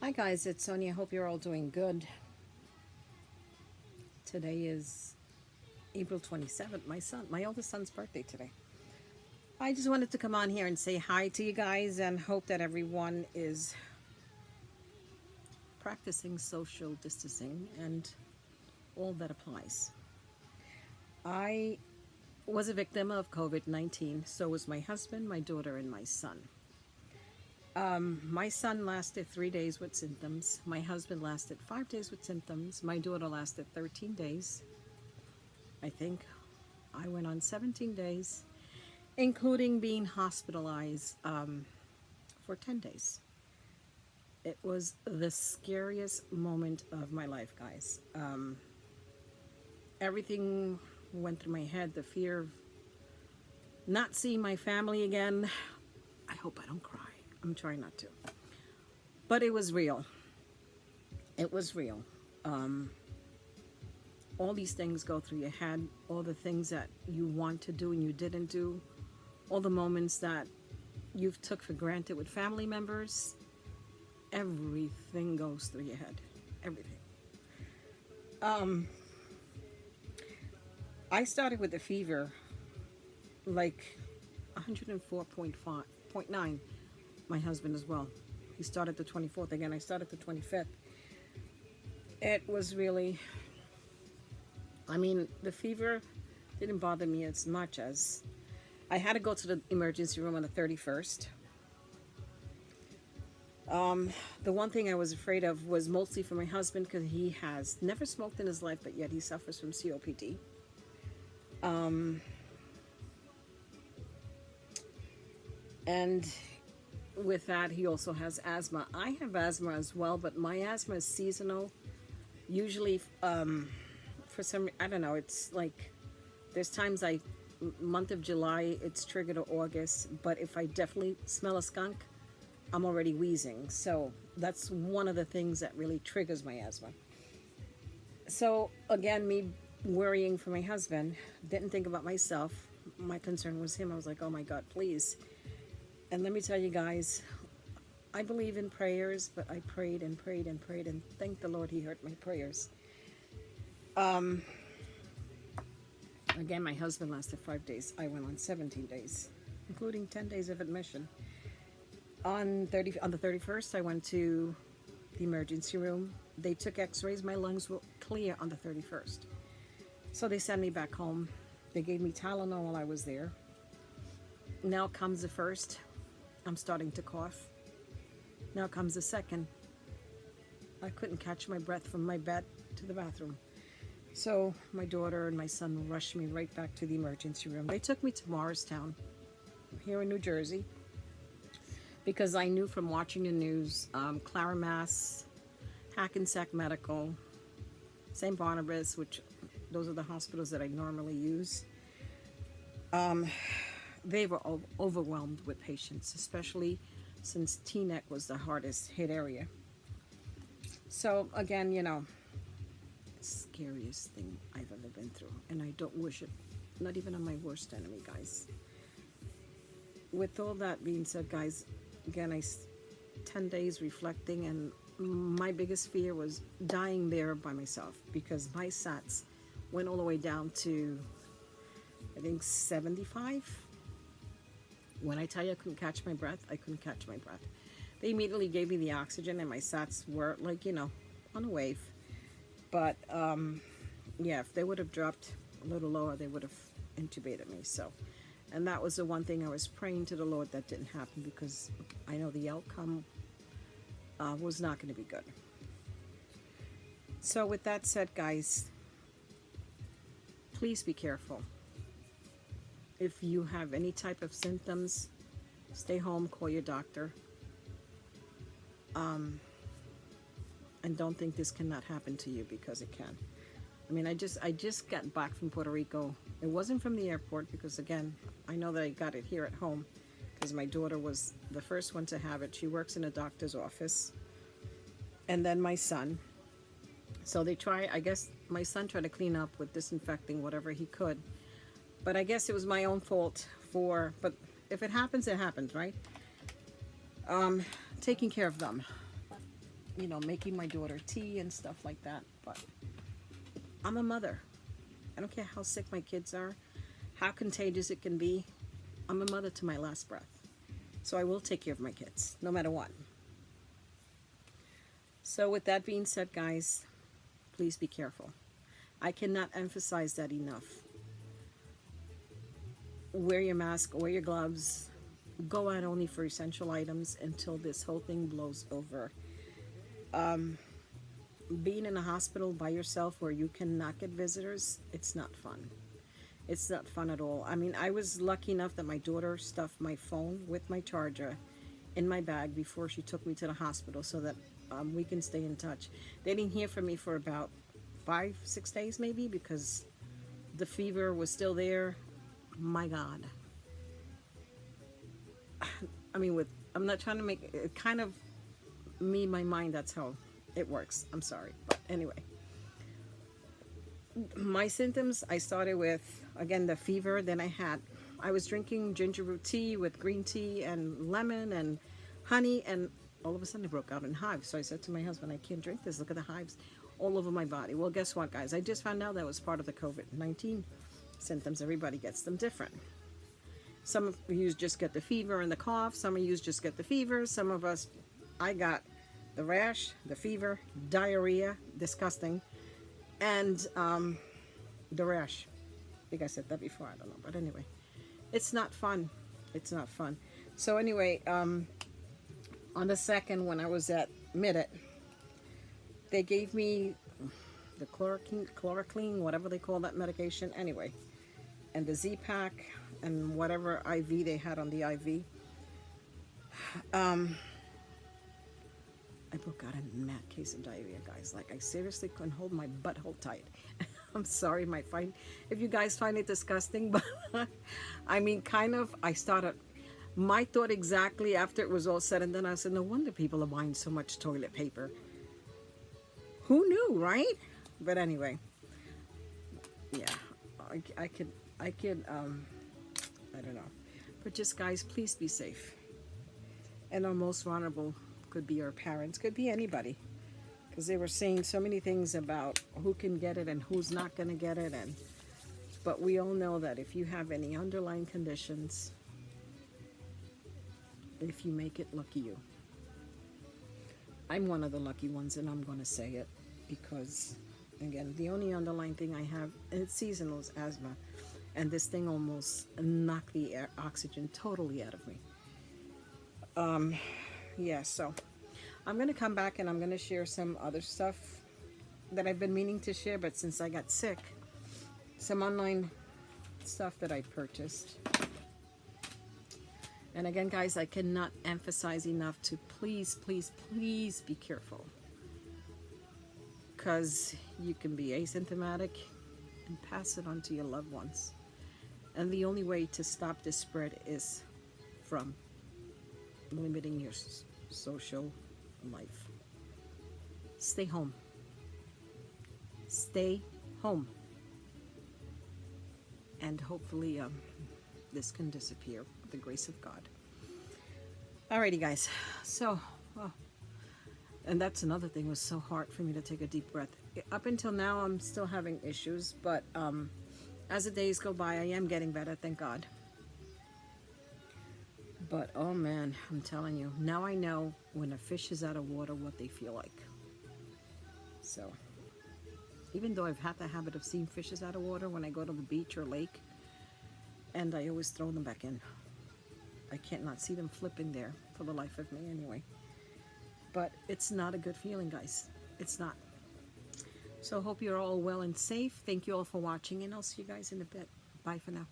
Hi guys, it's Sonia. Hope you're all doing good. Today is April 27th, my oldest son's birthday today. I just wanted to come on here and say hi to you guys and hope that everyone is practicing social distancing and all that applies. I was a victim of COVID-19, so was my husband, my daughter, and my son. My son lasted 3 days with symptoms. My husband lasted 5 days with symptoms. My daughter lasted 13 days. I think I went on 17 days, including being hospitalized for 10 days. It was the scariest moment of my life, guys. Everything went through my head, the fear of not seeing my family again. I hope I don't cry. I'm trying not to. But it was real. It was real. All these things go through your head, all the things that you want to do and you didn't do, all the moments that you've took for granted with family members. Everything goes through your head. Everything. I started with the fever like 104.5.9. My husband as well. He started the 24th. Again, I started the 25th. It was really, the fever didn't bother me as much as I had to go to the emergency room on the 31st. The one thing I was afraid of was mostly for my husband because he has never smoked in his life, but yet he suffers from COPD. And with that, he also has asthma. I have asthma as well, but my asthma is seasonal. Usually, for some, I don't know, it's like there's times month of July, it's triggered or August, but if I definitely smell a skunk, I'm already wheezing. So that's one of the things that really triggers my asthma. So again, me worrying for my husband, didn't think about myself. My concern was him. I was like, oh my God, please. And let me tell you guys, I believe in prayers, but I prayed and prayed and prayed, and thank the Lord he heard my prayers. Again, my husband lasted 5 days. I went on 17 days, including 10 days of admission. On the 31st, I went to the emergency room. They took x-rays. My lungs were clear on the 31st. So they sent me back home. They gave me Tylenol while I was there. Now comes the first. I'm starting to cough. Now comes the second. I couldn't catch my breath from my bed to the bathroom. So my daughter and my son rushed me right back to the emergency room. They took me to Morristown, here in New Jersey, because I knew from watching the news, Clara Mass, Hackensack Medical, St. Barnabas, which those are the hospitals that I normally use. They were overwhelmed with patients, especially since Teaneck was the hardest hit area. So again, scariest thing I've ever been through, and I don't wish it, not even on my worst enemy, guys. With all that being said, guys, again, 10 days reflecting, and my biggest fear was dying there by myself because my SATs went all the way down to, I think, 75. When I tell you I couldn't catch my breath, I couldn't catch my breath. They immediately gave me the oxygen, and my SATs were like, on a wave. But yeah, if they would have dropped a little lower, they would have intubated me. So, and that was the one thing I was praying to the Lord that didn't happen, because I know the outcome was not going to be good. So with that said, guys, please be careful. If you have any type of symptoms, stay home, call your doctor. And don't think this cannot happen to you, because it can. I just got back from Puerto Rico. It wasn't from the airport because, again, I know that I got it here at home because my daughter was the first one to have it. She works in a doctor's office. And then my son. So I guess my son tried to clean up with disinfecting whatever he could. But I guess it was my own fault but if it happens, it happens, right? Taking care of them. you know, making my daughter tea and stuff like that. But I'm a mother. I don't care how sick my kids are, how contagious it can be. I'm a mother to my last breath. So I will take care of my kids, no matter what. So with that being said, guys, please be careful. I cannot emphasize that enough. Wear your mask, wear your gloves, go out only for essential items until this whole thing blows over. Being in a hospital by yourself where you cannot get visitors, it's not fun. It's not fun at all. I mean, I was lucky enough that my daughter stuffed my phone with my charger in my bag before she took me to the hospital so that we can stay in touch. They didn't hear from me for about 5, 6 days maybe because the fever was still there. My God. I mean, I'm not trying to make it kind of me, my mind, that's how it works. I'm sorry. But anyway, my symptoms, I started with, again, the fever. Then I was drinking ginger root tea with green tea and lemon and honey, and all of a sudden I broke out in hives. So I said to my husband, I can't drink this. Look at the hives all over my body. Well, guess what, guys? I just found out that was part of the COVID-19 symptoms. Everybody gets them different. Some of you just get the fever and the cough. Some of you just get the fever. Some of us, I got the rash, the fever, diarrhea, disgusting, and the rash. I think I said that before. I don't know. But anyway, it's not fun. It's not fun. So anyway, on the 2nd, when I was at Midit, they gave me the chloroquine, whatever they call that medication. Anyway, and the Z-Pack and whatever IV they had on the IV. I broke out a mad case of diarrhea, guys. Like, I seriously couldn't hold my butthole tight. I'm sorry, if you guys find it disgusting, but I mean, kind of, my thought exactly after it was all said and done, I said, no wonder people are buying so much toilet paper. Who knew, right? But anyway, yeah, I could, I don't know. But just, guys, please be safe. And our most vulnerable could be our parents, could be anybody. Because they were saying so many things about who can get it and who's not going to get it. But we all know that if you have any underlying conditions, if you make it, lucky you. I'm one of the lucky ones, and I'm going to say it because, again, the only underlying thing I have, and it's seasonal, is asthma. And this thing almost knocked the oxygen totally out of me. Yeah, so I'm going to come back and I'm going to share some other stuff that I've been meaning to share, but since I got sick, some online stuff that I purchased. And again, guys, I cannot emphasize enough to please, please, please be careful. Because you can be asymptomatic and pass it on to your loved ones. And the only way to stop this spread is from limiting your social life. Stay home. Stay home. And hopefully this can disappear with the grace of God. Alrighty, guys. So, and that's another thing, was so hard for me to take a deep breath. Up until now, I'm still having issues, but as the days go by, I am getting better, thank God. But, oh man, I'm telling you, now I know when a fish is out of water what they feel like. So, even though I've had the habit of seeing fishes out of water when I go to the beach or lake, and I always throw them back in. I can't not see them flipping there for the life of me anyway. But it's not a good feeling, guys. It's not. So hope you're all well and safe. Thank you all for watching, and I'll see you guys in a bit. Bye for now.